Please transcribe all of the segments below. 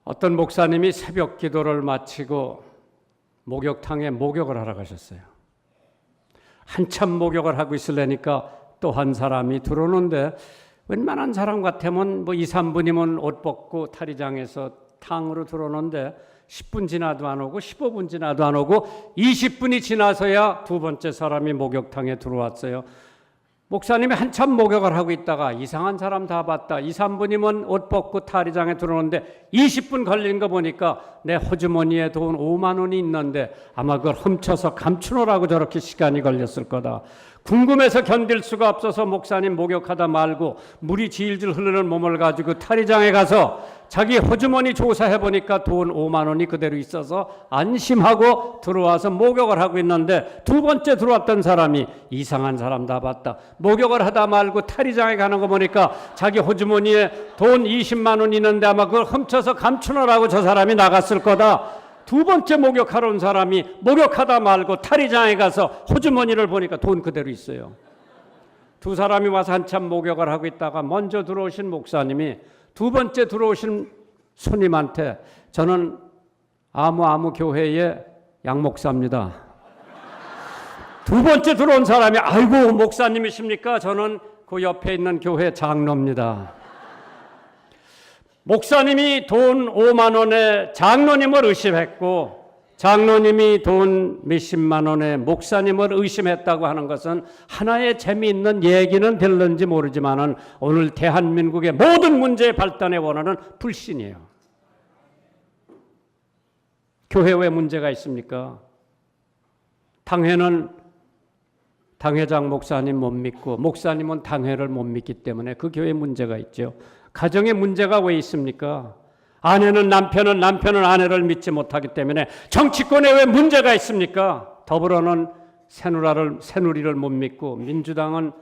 어떤 목사님이 새벽 기도를 마치고 목욕탕에 목욕을 하러 가셨어요. 한참 목욕을 하고 있으려니까 또 한 사람이 들어오는데 웬만한 사람 같으면 2, 3분이면 옷 벗고 탈의장에서 탕으로 들어오는데 10분 지나도 안 오고 15분 지나도 안 오고 20분이 지나서야 두 번째 사람이 목욕탕에 들어왔어요. 목사님이 한참 목욕을 하고 있다가 이상한 사람 다 봤다. 2, 3분이면 옷 벗고 탈의장에 들어오는데 20분 걸린 거 보니까 내 호주머니에 돈 5만 원이 있는데 아마 그걸 훔쳐서 감추느라고 저렇게 시간이 걸렸을 거다. 궁금해서 견딜 수가 없어서 목사님 목욕하다 말고 물이 질질 흐르는 몸을 가지고 탈의장에 가서 자기 호주머니 조사해 보니까 돈 5만 원이 그대로 있어서 안심하고 들어와서 목욕을 하고 있는데 두 번째 들어왔던 사람이 이상한 사람 다 봤다. 목욕을 하다 말고 탈의장에 가는 거 보니까 자기 호주머니에 돈 20만 원 있는데 아마 그걸 훔쳐서 감추느라고 저 사람이 나갔을 거다. 두 번째 목욕하러 온 사람이 목욕하다 말고 탈의장에 가서 호주머니를 보니까 돈 그대로 있어요. 두 사람이 와서 한참 목욕을 하고 있다가 먼저 들어오신 목사님이 두 번째 들어오신 손님한테 저는 아무 교회의 양목사입니다. 두 번째 들어온 사람이 아이고 목사님이십니까? 저는 그 옆에 있는 교회 장로입니다. 목사님이 돈 5만 원에 장로님을 의심했고 장로님이 돈 몇십만 원에 목사님을 의심했다고 하는 것은 하나의 재미있는 얘기는 될는지 모르지만은 오늘 대한민국의 모든 문제의 발단의 원인은 불신이에요. 교회 왜 문제가 있습니까? 당회는 당회장 목사님 못 믿고 목사님은 당회를 못 믿기 때문에 그 교회에 문제가 있죠. 가정에 문제가 왜 있습니까? 아내는 남편은 아내를 믿지 못하기 때문에 정치권에 왜 문제가 있습니까? 더불어는 새누리를 못 믿고 민주당은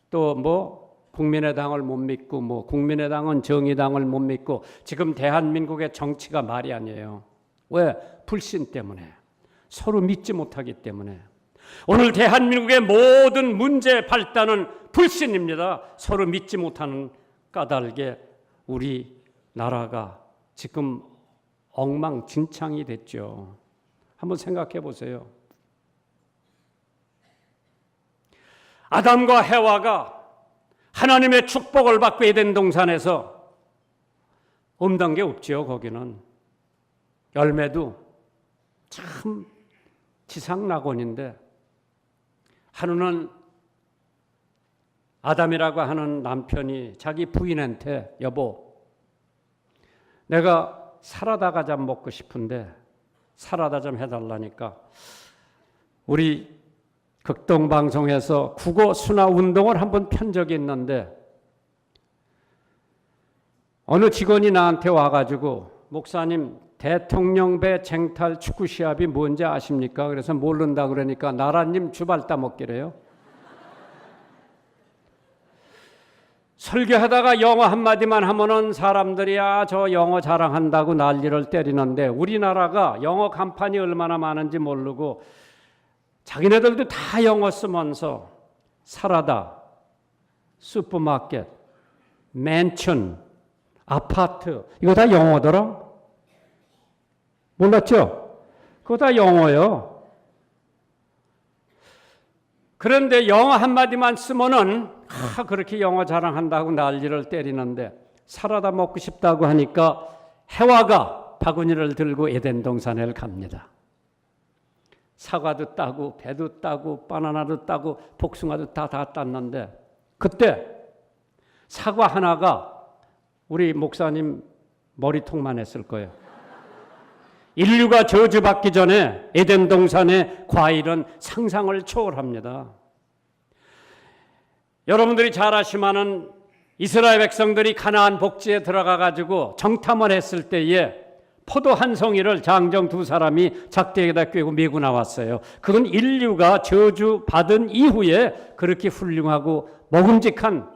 또 국민의당을 못 믿고 국민의당은 정의당을 못 믿고 지금 대한민국의 정치가 말이 아니에요. 왜? 불신 때문에 서로 믿지 못하기 때문에 오늘 대한민국의 모든 문제의 발단은 불신입니다. 서로 믿지 못하는 까닭에 우리 나라가 지금 엉망진창이 됐죠. 한번 생각해 보세요. 아담과 해와가 하나님의 축복을 받고 에덴 동산에서 없는 게 없지요. 거기는 열매도 참 지상낙원인데 하루는 아담이라고 하는 남편이 자기 부인한테 여보 내가 사라다가 좀 먹고 싶은데 사라다 좀 해달라니까 우리 극동방송에서 국어 순화 운동을 한번 편 적이 있는데 어느 직원이 나한테 와가지고 목사님 대통령배 쟁탈 축구 시합이 뭔지 아십니까? 그래서 모른다 그러니까 나라님 주발 따먹기래요. 설교하다가 영어 한마디만 하면은 사람들이 저 영어 자랑한다고 난리를 때리는데 우리나라가 영어 간판이 얼마나 많은지 모르고 자기네들도 다 영어 쓰면서 사라다, 슈퍼마켓, 맨션, 아파트 이거 다 영어더라? 몰랐죠? 그거 다 영어예요. 그런데 영어 한마디만 쓰면은 그렇게 영어 자랑한다고 난리를 때리는데 사라다 먹고 싶다고 하니까 해와가 바구니를 들고 에덴 동산을 갑니다. 사과도 따고 배도 따고 바나나도 따고 복숭아도 다 땄는데 그때 사과 하나가 우리 목사님 머리통만 했을 거예요. 인류가 저주받기 전에 에덴 동산의 과일은 상상을 초월합니다. 여러분들이 잘 아시면은 이스라엘 백성들이 가나안 복지에 들어가 가지고 정탐을 했을 때에 포도 한 송이를 장정 두 사람이 작대에다 꿰고 메고 나왔어요. 그건 인류가 저주받은 이후에 그렇게 훌륭하고 먹음직한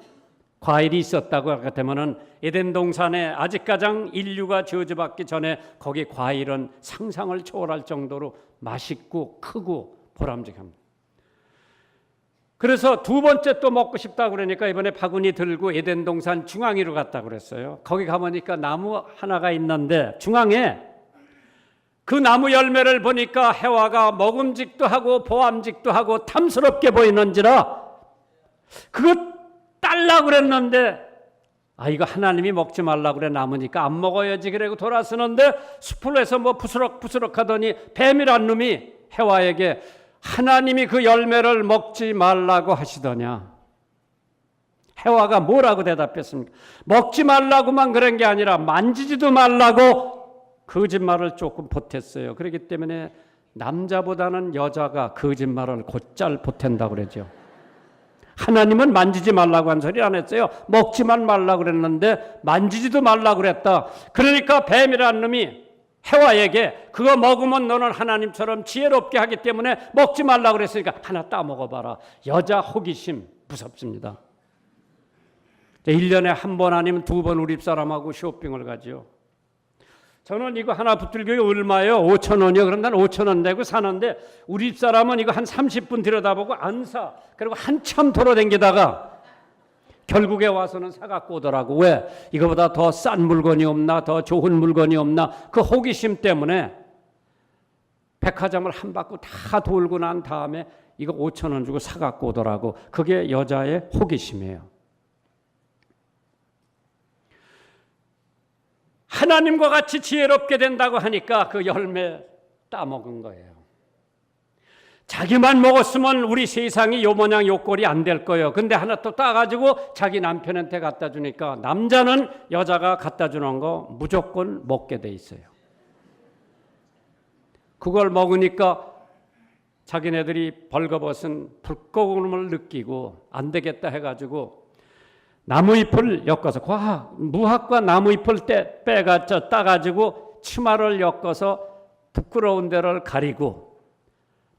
과일이 있었다고 하다면은 에덴 동산에 아직 가장 인류가 저주받기 전에 거기 과일은 상상을 초월할 정도로 맛있고 크고 보람직합니다. 그래서 두 번째 또 먹고 싶다고 그러니까 이번에 바구니 들고 에덴 동산 중앙으로 갔다 그랬어요. 거기 가보니까 나무 하나가 있는데 중앙에 그 나무 열매를 보니까 해와가 먹음직도 하고 보암직도 하고 탐스럽게 보이는지라 그거 딸라 그랬는데 이거 하나님이 먹지 말라 그래 남으니까 안 먹어야지 그러고 돌아서는데 수풀에서 뭐 부스럭부스럭 하더니 뱀이란 놈이 해와에게 하나님이 그 열매를 먹지 말라고 하시더냐. 해와가 뭐라고 대답했습니까? 먹지 말라고만 그런 게 아니라 만지지도 말라고 거짓말을 조금 보탰어요. 그렇기 때문에 남자보다는 여자가 거짓말을 곧잘 보탠다고 그러죠. 하나님은 만지지 말라고 한 소리 안 했어요. 먹지만 말라고 그랬는데 만지지도 말라고 그랬다. 그러니까 뱀이라는 놈이 해와에게 그거 먹으면 너는 하나님처럼 지혜롭게 하기 때문에 먹지 말라고 그랬으니까 하나 따먹어봐라. 여자 호기심 무섭습니다. 1년에 한 번 아니면 두 번 우리 집사람하고 쇼핑을 가죠. 저는 이거 하나 붙들기 얼마예요? 5,000원이요. 그럼 난 5,000원 내고 사는데 우리 집사람은 이거 한 30분 들여다보고 안 사. 그리고 한참 돌아다니다가 결국에 와서는 사갖고 오더라고. 왜? 이거보다 더 싼 물건이 없나? 더 좋은 물건이 없나? 그 호기심 때문에 백화점을 한 바퀴 다 돌고 난 다음에 이거 5,000원 주고 사갖고 오더라고. 그게 여자의 호기심이에요. 하나님과 같이 지혜롭게 된다고 하니까 그 열매 따먹은 거예요. 자기만 먹었으면 우리 세상이 요 모양 요 꼴이 안 될 거예요. 근데 하나 또 따가지고 자기 남편한테 갖다 주니까 남자는 여자가 갖다 주는 거 무조건 먹게 돼 있어요. 그걸 먹으니까 자기네들이 벌거벗은 불꺼움을 느끼고 안 되겠다 해가지고 나무잎을 엮어서 무화과 나무잎을 빼가지고 따가지고 치마를 엮어서 부끄러운 데를 가리고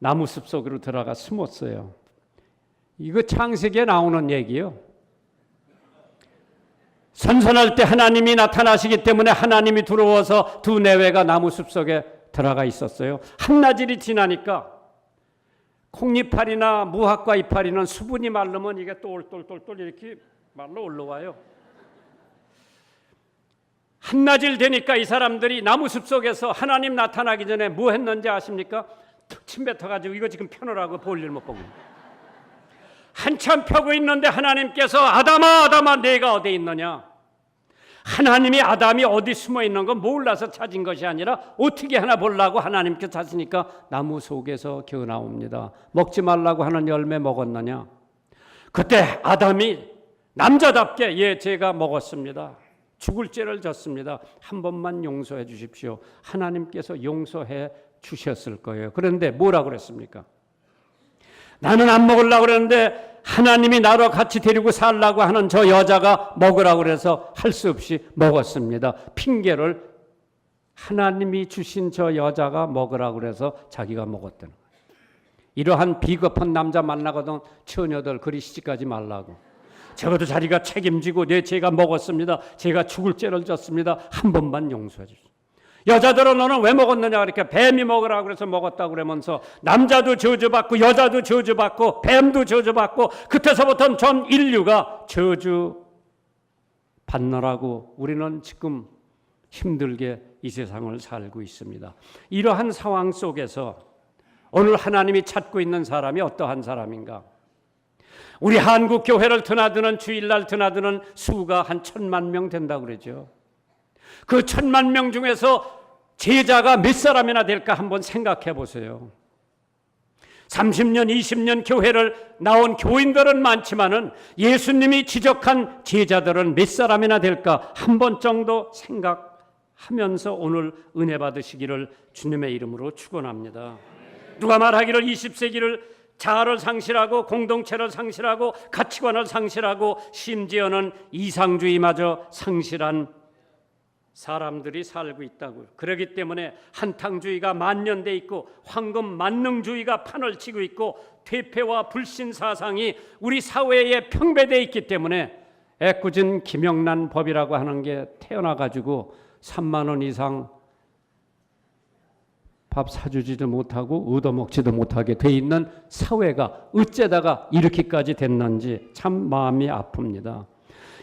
나무 숲 속으로 들어가 숨었어요. 이거 창세기에 나오는 얘기요. 선선할 때 하나님이 나타나시기 때문에 하나님이 들어와서 두 내외가 나무 숲 속에 들어가 있었어요. 한나절이 지나니까 콩이파리나 무화과 이파리는 수분이 마르면 이게 똘똘똘똘 이렇게 말로 올라와요. 한낮일 되니까 이 사람들이 나무 숲 속에서 하나님 나타나기 전에 뭐 했는지 아십니까? 툭 침 뱉어가지고 이거 지금 펴놓으라고 볼일 못 보고 한참 펴고 있는데 하나님께서 아담아 내가 어디 있느냐. 하나님이 아담이 어디 숨어 있는 건 몰라서 찾은 것이 아니라 어떻게 하나 보려고 하나님께 찾으니까 나무 속에서 기어 나옵니다. 먹지 말라고 하는 열매 먹었느냐. 그때 아담이 남자답게 제가 먹었습니다. 죽을 죄를 졌습니다. 한 번만 용서해 주십시오. 하나님께서 용서해 주셨을 거예요. 그런데 뭐라 그랬습니까? 나는 안 먹으려고 그랬는데 하나님이 나로 같이 데리고 살라고 하는 저 여자가 먹으라고 그래서 할 수 없이 먹었습니다. 핑계를 하나님이 주신 저 여자가 먹으라고 그래서 자기가 먹었다는 거예요. 이러한 비겁한 남자 만나거든 처녀들 그리 시집가지 말라고. 적어도 자기가 책임지고 제가 먹었습니다. 제가 죽을 죄를 졌습니다. 한 번만 용서해 주십시오. 여자들은 너는 왜 먹었느냐 그렇게 뱀이 먹으라고 그래서 먹었다고 그러면서 남자도 저주받고 여자도 저주받고 뱀도 저주받고 그때서부터는 전 인류가 저주받느라고 우리는 지금 힘들게 이 세상을 살고 있습니다. 이러한 상황 속에서 오늘 하나님이 찾고 있는 사람이 어떠한 사람인가? 우리 한국 교회를 드나드는 주일날 드나드는 수가 한 1,000만 명 된다고 그러죠. 그 1,000만 명 중에서 제자가 몇 사람이나 될까 한번 생각해 보세요. 30년, 20년 교회를 나온 교인들은 많지만은 예수님이 지적한 제자들은 몇 사람이나 될까 한 번 정도 생각하면서 오늘 은혜 받으시기를 주님의 이름으로 축원합니다. 누가 말하기를 20세기를 자아를 상실하고 공동체를 상실하고 가치관을 상실하고 심지어는 이상주의마저 상실한 사람들이 살고 있다고요. 그렇기 때문에 한탕주의가 만연돼 있고 황금 만능주의가 판을 치고 있고 퇴폐와 불신 사상이 우리 사회에 평배돼 있기 때문에 애꿎은 김영란 법이라고 하는 게 태어나가지고 3만 원 이상 밥 사주지도 못하고 얻어먹지도 못하게 돼 있는 사회가 어째다가 이렇게까지 됐는지 참 마음이 아픕니다.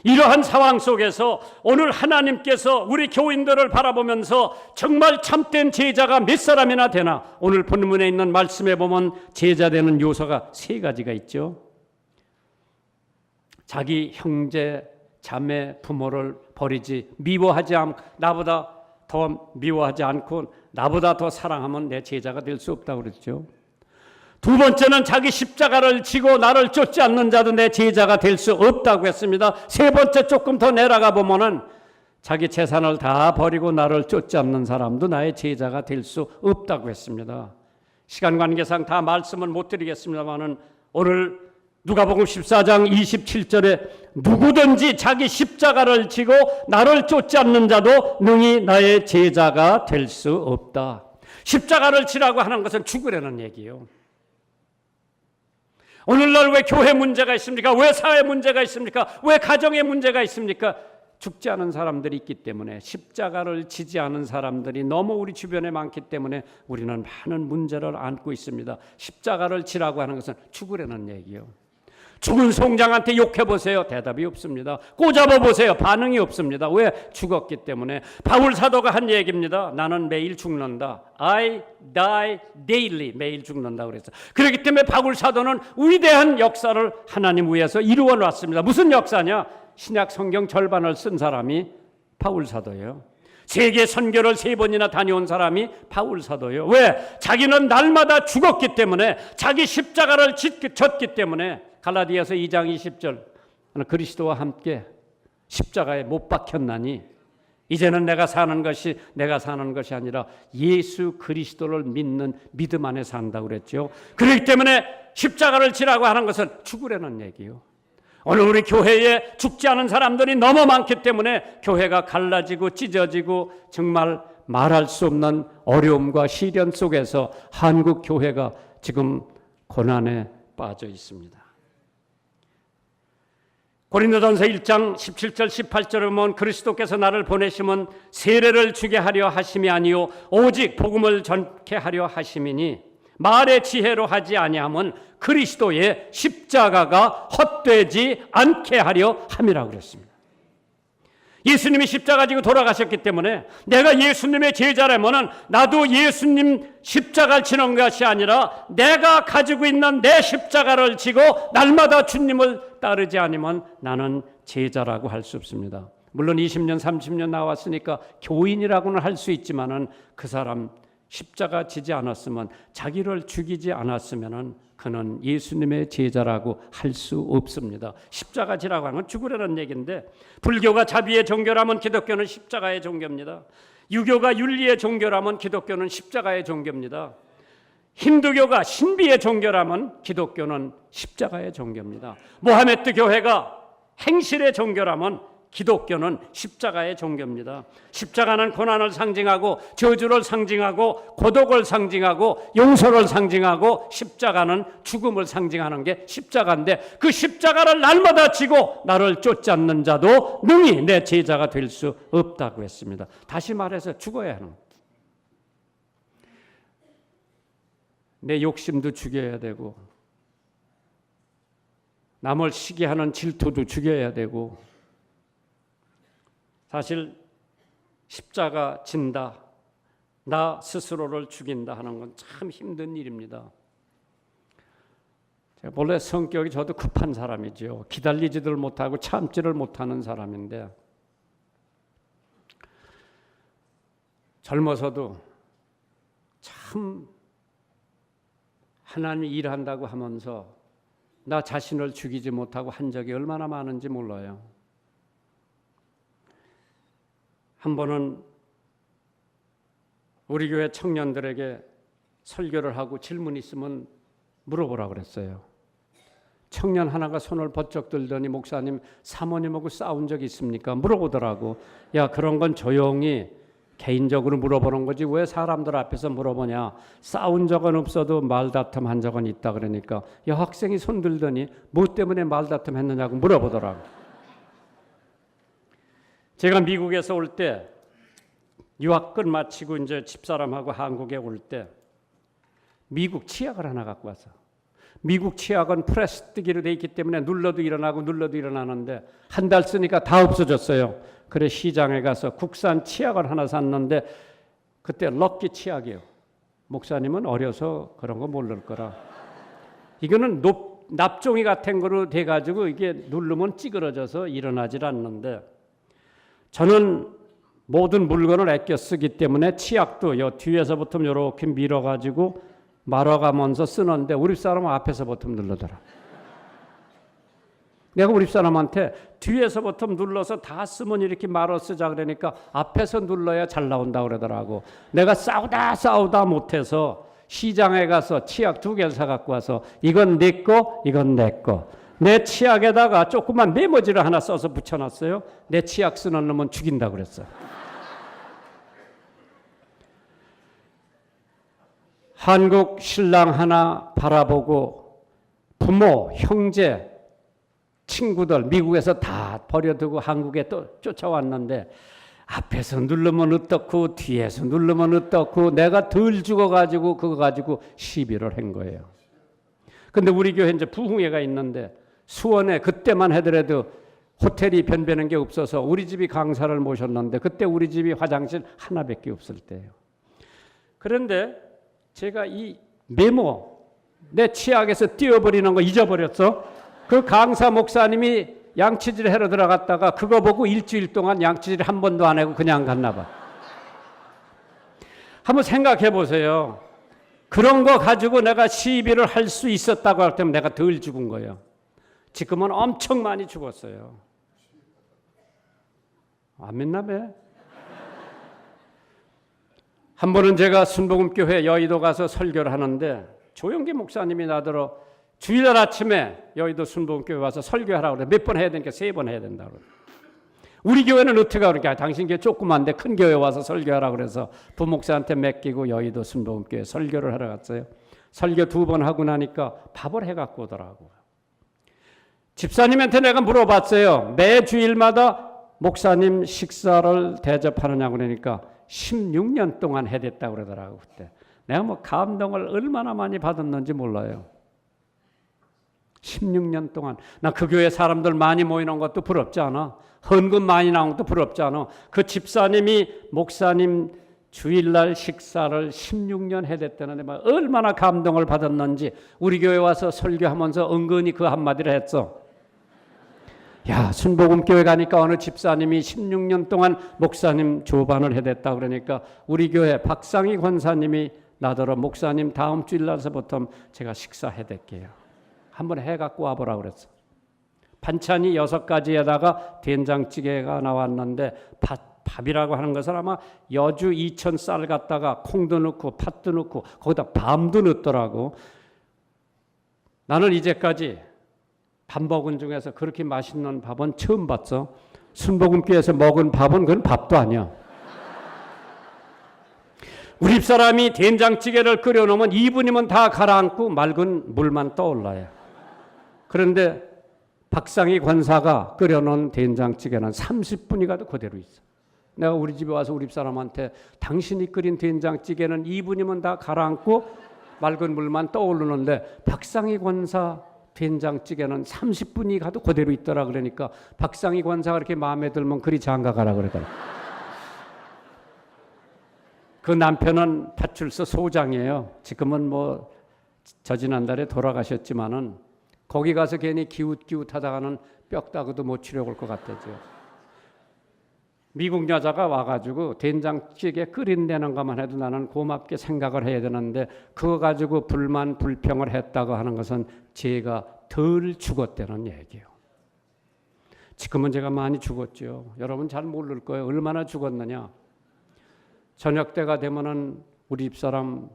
이러한 상황 속에서 오늘 하나님께서 우리 교인들을 바라보면서 정말 참된 제자가 몇 사람이나 되나, 오늘 본문에 있는 말씀에 보면 제자 되는 요소가 3가지가 있죠. 자기 형제, 자매, 부모를 버리지, 미워하지 않고, 나보다 더 미워하지 않고 나보다 더 사랑하면 내 제자가 될 수 없다고 그랬죠. 2번째는 자기 십자가를 지고 나를 쫓지 않는 자도 내 제자가 될 수 없다고 했습니다. 3번째 조금 더 내려가 보면은 자기 재산을 다 버리고 나를 쫓지 않는 사람도 나의 제자가 될 수 없다고 했습니다. 시간 관계상 다 말씀을 못 드리겠습니다만은 오늘 누가복음 14장 27절에 누구든지 자기 십자가를 지고 나를 쫓지 않는 자도 능히 나의 제자가 될 수 없다. 십자가를 지라고 하는 것은 죽으라는 얘기예요. 오늘날 왜 교회 문제가 있습니까? 왜 사회 문제가 있습니까? 왜 가정에 문제가 있습니까? 죽지 않은 사람들이 있기 때문에, 십자가를 지지 않은 사람들이 너무 우리 주변에 많기 때문에 우리는 많은 문제를 안고 있습니다. 십자가를 지라고 하는 것은 죽으라는 얘기예요. 죽은 송장한테 욕해보세요. 대답이 없습니다. 꼬잡아보세요. 반응이 없습니다. 왜? 죽었기 때문에. 바울 사도가 한 얘기입니다. 나는 매일 죽는다. I die daily. 매일 죽는다 그랬어요. 그렇기 때문에 바울 사도는 위대한 역사를 하나님 위해서 이루어 놨습니다. 무슨 역사냐? 신약 성경 절반을 쓴 사람이 바울 사도예요. 세계 선교를 3번이나 다녀온 사람이 바울 사도예요. 왜? 자기는 날마다 죽었기 때문에, 자기 십자가를 졌기 때문에. 갈라디아서 2장 20절, 그리스도와 함께 십자가에 못 박혔나니 이제는 내가 사는 것이 아니라 예수 그리스도를 믿는 믿음 안에 산다고 그랬죠. 그렇기 때문에 십자가를 지라고 하는 것은 죽으라는 얘기예요. 오늘 우리 교회에 죽지 않은 사람들이 너무 많기 때문에 교회가 갈라지고 찢어지고 정말 말할 수 없는 어려움과 시련 속에서 한국 교회가 지금 고난에 빠져 있습니다. 고린도전서 1장 17절 18절에 보면 그리스도께서 나를 보내심은 세례를 주게 하려 하심이 아니요 오직 복음을 전케 하려 하심이니 말의 지혜로 하지 아니함은 그리스도의 십자가가 헛되지 않게 하려 함이라고 그랬습니다. 예수님이 십자가 지고 돌아가셨기 때문에 내가 예수님의 제자라면은 나도 예수님 십자가를 지는 것이 아니라 내가 가지고 있는 내 십자가를 지고 날마다 주님을 따르지 않으면 나는 제자라고 할 수 없습니다. 물론 20년 30년 나왔으니까 교인이라고는 할 수 있지만은 그 사람 십자가 지지 않았으면, 자기를 죽이지 않았으면은 그는 예수님의 제자라고 할 수 없습니다. 십자가 지라고 하는 건 죽으라는 얘기인데, 불교가 자비의 종교라면 기독교는 십자가의 종교입니다. 유교가 윤리의 종교라면 기독교는 십자가의 종교입니다. 힌두교가 신비의 종교라면 기독교는 십자가의 종교입니다. 모하메드 교회가 행실의 종교라면 기독교는 십자가의 종교입니다. 십자가는 고난을 상징하고 저주를 상징하고 고독을 상징하고 용서를 상징하고, 십자가는 죽음을 상징하는 게 십자가인데, 그 십자가를 날마다 지고 나를 쫓지 않는 자도 능히 내 제자가 될 수 없다고 했습니다. 다시 말해서 죽어야 하는, 내 욕심도 죽여야 되고 남을 시기하는 질투도 죽여야 되고, 사실 십자가 진다, 나 스스로를 죽인다 하는 건 참 힘든 일입니다. 제가 본래 성격이 저도 급한 사람이죠. 기다리지들 못하고 참지를 못하는 사람인데, 젊어서도 참 하나님이 일한다고 하면서 나 자신을 죽이지 못하고 한 적이 얼마나 많은지 몰라요. 한 번은 우리 교회 청년들에게 설교를 하고 질문 있으면 물어보라고 그랬어요. 청년 하나가 손을 번쩍 들더니, 목사님, 사모님하고 싸운 적 있습니까? 물어보더라고. 야, 그런 건 조용히 개인적으로 물어보는 거지 왜 사람들 앞에서 물어보냐. 싸운 적은 없어도 말다툼 한 적은 있다 그러니까, 야, 학생이 손 들더니 뭐 때문에 말다툼 했느냐고 물어보더라고. 제가 미국에서 올 때 유학 끝 마치고 이제 집사람하고 한국에 올 때 미국 치약을 하나 갖고 와서, 미국 치약은 플라스틱으로 돼 있기 때문에 눌러도 일어나고 눌러도 일어나는데 한 달 쓰니까 다 없어졌어요. 그래 시장에 가서 국산 치약을 하나 샀는데 그때 럭키 치약이에요. 목사님은 어려서 그런 거 모를 거라. 이거는 납종이 같은 거로 돼가지고 이게 누르면 찌그러져서 일어나질 않는데, 저는 모든 물건을 아껴 쓰기 때문에 치약도 요 뒤에서부터 이렇게 밀어가지고 말아가면서 쓰는데 우리 사람은 앞에서부터 누르더라. 내가 우리 사람한테 뒤에서부터 눌러서 다 쓰면 이렇게 말아 쓰자 그러니까 앞에서 눌러야 잘 나온다 그러더라고. 내가 싸우다 못해서 시장에 가서 치약 2개를 사갖고 와서 이건 내 거, 이건 내 거. 내 치약에다가 조그만 메모지를 하나 써서 붙여놨어요. 내 치약 쓰는 놈은 죽인다 그랬어. 한국 신랑 하나 바라보고 부모, 형제, 친구들 미국에서 다 버려두고 한국에 또 쫓아왔는데 앞에서 누르면 어떻고 뒤에서 누르면 어떻고 내가 덜 죽어가지고 그거 가지고 시비를 한 거예요. 근데 우리 교회 이제 부흥회가 있는데 수원에 그때만 하더라도 호텔이 변변한 게 없어서 우리 집이 강사를 모셨는데 그때 우리 집이 화장실 하나밖에 없을 때예요. 그런데 제가 이 메모 내 치약에서 띄워버리는 거 잊어버렸어. 그 강사 목사님이 양치질 하러 들어갔다가 그거 보고 일주일 동안 양치질 한 번도 안 하고 그냥 갔나 봐. 한번 생각해 보세요. 그런 거 가지고 내가 시비를 할 수 있었다고 할 때면 내가 덜 죽은 거예요. 지금은 엄청 많이 죽었어요. 안 믿나 봐. 한 번은 제가 순복음교회 여의도 가서 설교를 하는데 조영기 목사님이 나더러 주일날 아침에 여의도 순복음교회 와서 설교하라고 그래. 몇 번 해야 되니까 3번 해야 된다고 그래. 우리 교회는 어떻게 그러니까 당신 교회 조그만데 큰 교회 와서 설교하라고 그래서 부목사한테 맡기고 여의도 순복음교회 설교를 하러 갔어요. 설교 2번 하고 나니까 밥을 해갖고 오더라고요. 집사님한테 내가 물어봤어요. 매 주일마다 목사님 식사를 대접하느냐고 그러니까 16년 동안 해댔다고 그러더라고. 그때 내가 뭐 감동을 얼마나 많이 받았는지 몰라요. 16년 동안 나 그 교회 사람들 많이 모이는 것도 부럽지 않아. 헌금 많이 나온 것도 부럽지 않아. 그 집사님이 목사님 주일날 식사를 16년 해댔다는데 얼마나 감동을 받았는지 우리 교회 와서 설교하면서 은근히 그 한마디를 했어. 야, 순복음교회 가니까 어느 집사님이 16년 동안 목사님 조반을 해댔다 그러니까 우리 교회 박상희 권사님이 나더러 목사님 다음 주일날서부터 제가 식사 해댈게요. 한번 해갖고 와보라 그랬어. 반찬이 6가지에다가 된장찌개가 나왔는데 밥이라고 하는 것은 아마 여주 2000쌀 갖다가 콩도 넣고 팥도 넣고 거기다 밤도 넣더라고. 나는 이제까지 밥 먹은 중에서 그렇게 맛있는 밥은 처음 봤어. 순복음교회에서 먹은 밥은 그건 밥도 아니야. 우리 집사람이 된장찌개를 끓여놓으면 2분이면 다 가라앉고 맑은 물만 떠올라요. 그런데 박상희 권사가 끓여놓은 된장찌개는 30분이 가도 그대로 있어. 내가 우리 집에 와서 우리 집사람한테 당신이 끓인 된장찌개는 2분이면 다 가라앉고 맑은 물만 떠오르는데 박상희 권사 된장찌개는 30분이 가도 그대로 있더라. 그러니까 박상희 권사가 그렇게 마음에 들면 그리 장가가라 그러더라. 그 남편은 파출소 소장이에요. 지금은 뭐 저지난달에 돌아가셨지만은 거기 가서 괜히 기웃기웃하다가는 뼈다구도 못 치려고 올 것 같았죠. 미국 여자가 와가지고 된장찌개 끓인다는 것만 해도 나는 고맙게 생각을 해야 되는데 그거 가지고 불만 불평을 했다고 하는 것은 제가 덜 죽었다는 얘기예요. 지금은 제가 많이 죽었죠. 여러분 잘 모를 거예요. 얼마나 죽었느냐. 저녁 때가 되면은 우리 집사람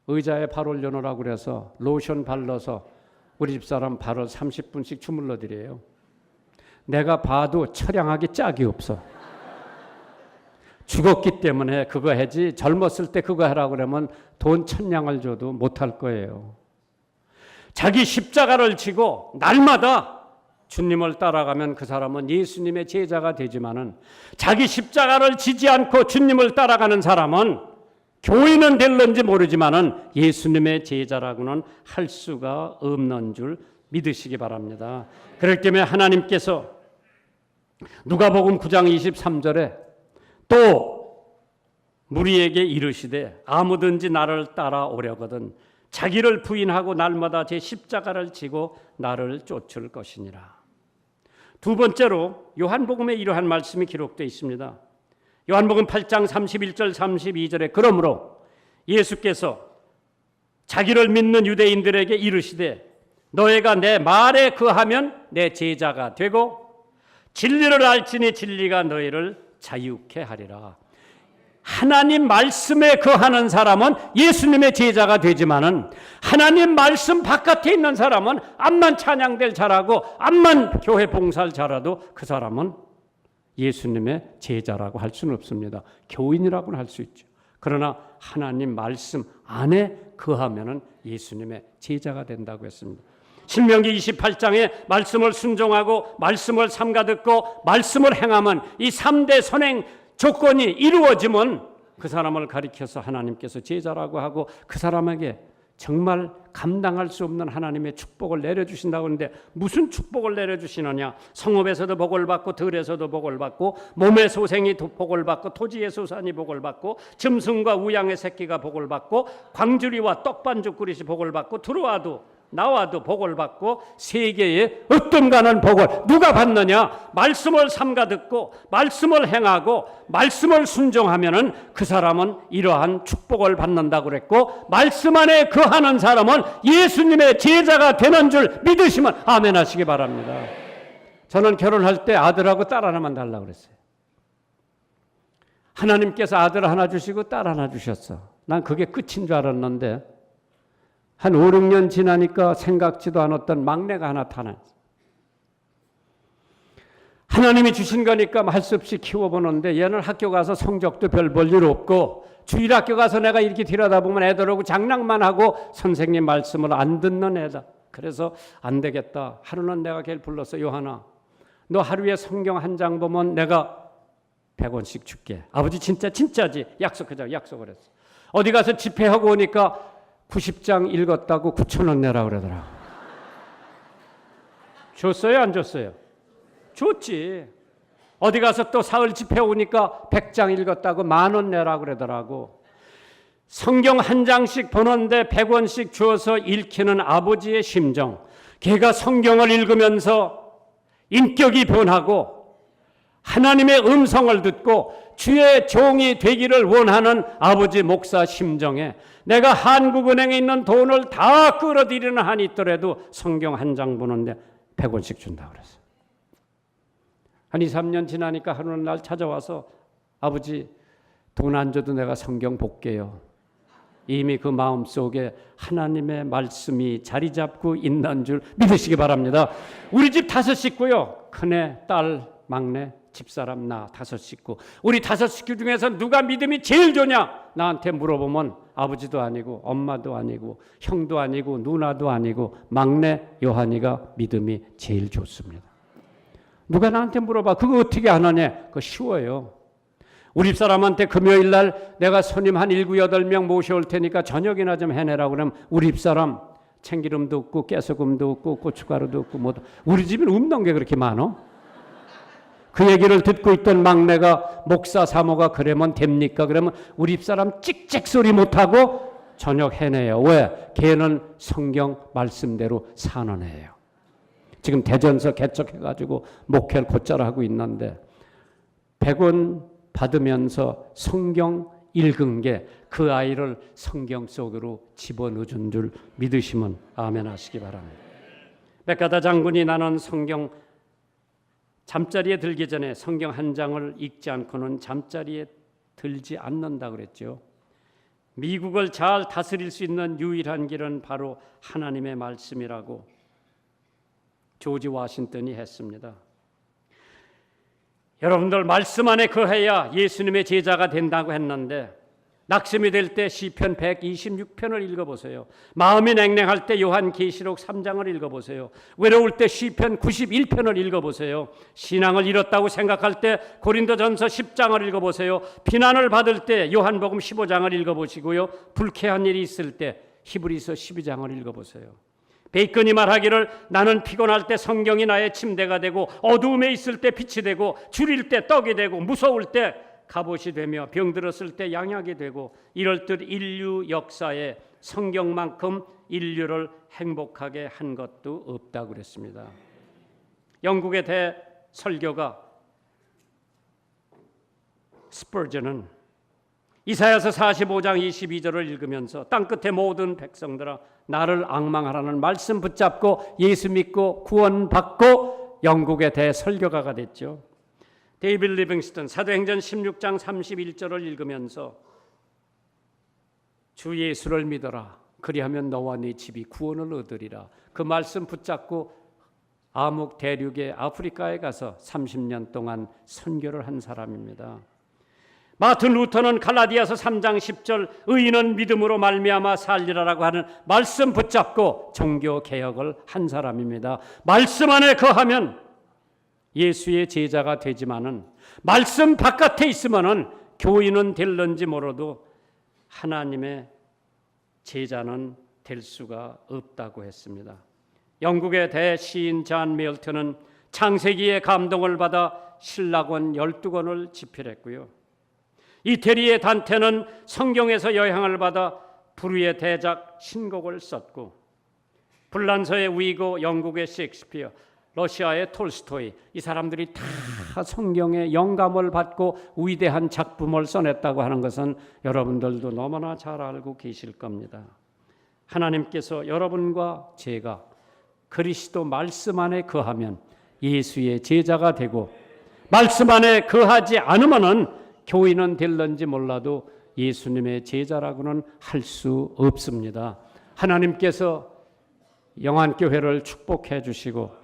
의자에 발 올려놓으라고 그래서 로션 발라서 우리 집사람 발을 30분씩 주물러 드려요. 내가 봐도 처량하게 짝이 없어. 죽었기 때문에 그거 하지 젊었을 때 그거 하라고 그러면 돈 1000냥을 줘도 못할 거예요. 자기 십자가를 지고 날마다 주님을 따라가면 그 사람은 예수님의 제자가 되지만은 자기 십자가를 지지 않고 주님을 따라가는 사람은 교인은 될런지 모르지만은 예수님의 제자라고는 할 수가 없는 줄 믿으시기 바랍니다. 그렇기 때문에 하나님께서 누가복음 9장 23절에 또 무리에게 이르시되 아무든지 나를 따라오려거든 자기를 부인하고 날마다 제 십자가를 지고 나를 쫓을 것이니라. 두 번째로 요한복음에 이러한 말씀이 기록되어 있습니다. 요한복음 8장 31절 32절에 그러므로 예수께서 자기를 믿는 유대인들에게 이르시되 너희가 내 말에 거하면 내 제자가 되고 진리를 알지니 진리가 너희를 자유케 하리라. 하나님 말씀에 거하는 사람은 예수님의 제자가 되지만은 하나님 말씀 바깥에 있는 사람은 암만 찬양될 잘하고 암만 교회 봉사를 잘해도 그 사람은 예수님의 제자라고 할 수는 없습니다. 교인이라고는 할 수 있죠. 그러나 하나님 말씀 안에 거하면은 예수님의 제자가 된다고 했습니다. 신명기 28장에 말씀을 순종하고 말씀을 삼가 듣고 말씀을 행하면 이 3대 선행 조건이 이루어지면 그 사람을 가리켜서 하나님께서 제자라고 하고 그 사람에게 정말 감당할 수 없는 하나님의 축복을 내려주신다고 하는데 무슨 축복을 내려주시느냐? 성읍에서도 복을 받고 들에서도 복을 받고 몸의 소생이 복을 받고 토지의 소산이 복을 받고 짐승과 우양의 새끼가 복을 받고 광주리와 떡반죽 그릇이 복을 받고 들어와도 나와도 복을 받고 세계에 어떤 가는 복을 누가 받느냐? 말씀을 삼가 듣고 말씀을 행하고 말씀을 순종하면은 그 사람은 이러한 축복을 받는다고 그랬고 말씀 안에 거하는 사람은 예수님의 제자가 되는 줄 믿으시면 아멘 하시기 바랍니다. 저는 결혼할 때 아들하고 딸 하나만 달라고 그랬어요. 하나님께서 아들 하나 주시고 딸 하나 주셨어. 난 그게 끝인 줄 알았는데 한 5, 6년 지나니까 생각지도 않았던 막내가 하나 타났어요. 하나님이 주신 거니까 할 수 없이 키워보는데 얘는 학교 가서 성적도 별 볼 일 없고 주일학교 가서 내가 이렇게 들여다보면 애들하고 장난만 하고 선생님 말씀을 안 듣는 애다. 그래서 안 되겠다. 하루는 내가 걔를 불렀어. 요한아, 너 하루에 성경 한 장 보면 내가 100원씩 줄게. 아버지 진짜지. 약속하자. 약속을 했어. 어디 가서 집회하고 오니까 90장 읽었다고 9,000원 내라 그러더라. 줬어요? 안 줬어요? 줬지. 어디 가서 또 사흘 집회 오니까 100장 읽었다고 10,000원 내라 그러더라고. 성경 한 장씩 보는데 100원씩 주어서 읽히는 아버지의 심정. 걔가 성경을 읽으면서 인격이 변하고 하나님의 음성을 듣고 주의 종이 되기를 원하는 아버지 목사 심정에 내가 한국은행에 있는 돈을 다 끌어들이는 한이 있더라도 성경 한 장 보는데 100원씩 준다고 그랬어. 한 2, 3년 지나니까 하루 날 찾아와서 아버지 돈 안 줘도 내가 성경 볼게요. 이미 그 마음속에 하나님의 말씀이 자리 잡고 있는 줄 믿으시기 바랍니다. 우리 집 5 식구요. 큰애, 딸, 막내, 집사람 나 5 식구. 우리 5 식구 중에서 누가 믿음이 제일 좋냐? 나한테 물어보면 아버지도 아니고 엄마도 아니고 형도 아니고 누나도 아니고 막내 요한이가 믿음이 제일 좋습니다. 누가 나한테 물어봐. 그거 어떻게 하느냐? 그거 쉬워요. 우리 집사람한테 금요일 날 내가 손님 한 7, 8명 모셔올 테니까 저녁이나 좀 해내라고 그러면 우리 집사람 참기름도 없고 깨소금도 없고 고춧가루도 없고 뭐 우리 집은 없는 게 그렇게 많어? 그 얘기를 듣고 있던 막내가 목사 사모가 그러면 됩니까? 그러면 우리 집사람 찍찍 소리 못하고 저녁 해내요. 왜? 걔는 성경 말씀대로 사는 애예요. 지금 대전서 개척해가지고 목회를 곧잘 하고 있는데 100원 받으면서 성경 읽은 게 그 아이를 성경 속으로 집어넣어준 줄 믿으시면 아멘 하시기 바랍니다. 백가다 장군이 나는 성경 잠자리에 들기 전에 성경 한 장을 읽지 않고는 잠자리에 들지 않는다 그랬죠. 미국을 잘 다스릴 수 있는 유일한 길은 바로 하나님의 말씀이라고 조지 워싱턴이 했습니다. 여러분들 말씀 안에 거해야 예수님의 제자가 된다고 했는데 낙심이 될 때 시편 126편을 읽어보세요. 마음이 냉랭할 때 요한계시록 3장을 읽어보세요. 외로울 때 시편 91편을 읽어보세요. 신앙을 잃었다고 생각할 때 고린도전서 10장을 읽어보세요. 비난을 받을 때 요한복음 15장을 읽어보시고요. 불쾌한 일이 있을 때 히브리서 12장을 읽어보세요. 베이컨이 말하기를 나는 피곤할 때 성경이 나의 침대가 되고 어두움에 있을 때 빛이 되고 줄일 때 떡이 되고 무서울 때 갑옷이 되며 병들었을 때 양약이 되고 이럴 듯 인류 역사에 성경만큼 인류를 행복하게 한 것도 없다고 그랬습니다. 영국의 대설교가 스퍼전은 이사야서 45장 22절을 읽으면서 땅끝의 모든 백성들아 나를 앙망하라는 말씀 붙잡고 예수 믿고 구원받고 영국의 대설교가가 됐죠. 데이빗 리빙스턴 사도행전 16장 31절을 읽으면서 주 예수를 믿어라 그리하면 너와 네 집이 구원을 얻으리라 그 말씀 붙잡고 아묵 대륙의 아프리카에 가서 30년 동안 선교를 한 사람입니다. 마틴 루터는 갈라디아서 3장 10절 의인은 믿음으로 말미암아 살리라라고 하는 말씀 붙잡고 종교 개혁을 한 사람입니다. 말씀 안에 거하면 예수의 제자가 되지만은 말씀 바깥에 있으면은 교인은 될런지 모르도 하나님의 제자는 될 수가 없다고 했습니다. 영국의 대시인 존 밀턴은 창세기의 감동을 받아 신라권 12권을 집필했고요. 이태리의 단테는 성경에서 영향을 받아 불후의 대작 신곡을 썼고 불란서의 위고, 영국의 셰익스피어, 러시아의 톨스토이 이 사람들이 다 성경의 영감을 받고 위대한 작품을 써냈다고 하는 것은 여러분들도 너무나 잘 알고 계실 겁니다. 하나님께서 여러분과 제가 그리스도 말씀 안에 거하면 예수의 제자가 되고 말씀 안에 거하지 않으면은 교인은 될런지 몰라도 예수님의 제자라고는 할 수 없습니다. 하나님께서 영안교회를 축복해 주시고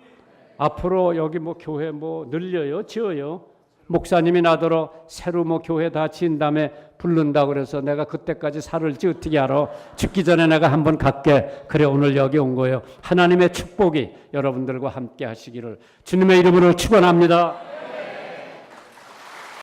앞으로 여기 교회 늘려요, 지어요. 목사님이 나더러 새로 교회 다 지은 다음에 부른다고 그래서 내가 그때까지 살을지 어떻게 알아? 죽기 전에 내가 한번 갈게. 그래 오늘 여기 온 거예요. 하나님의 축복이 여러분들과 함께 하시기를 주님의 이름으로 축원합니다.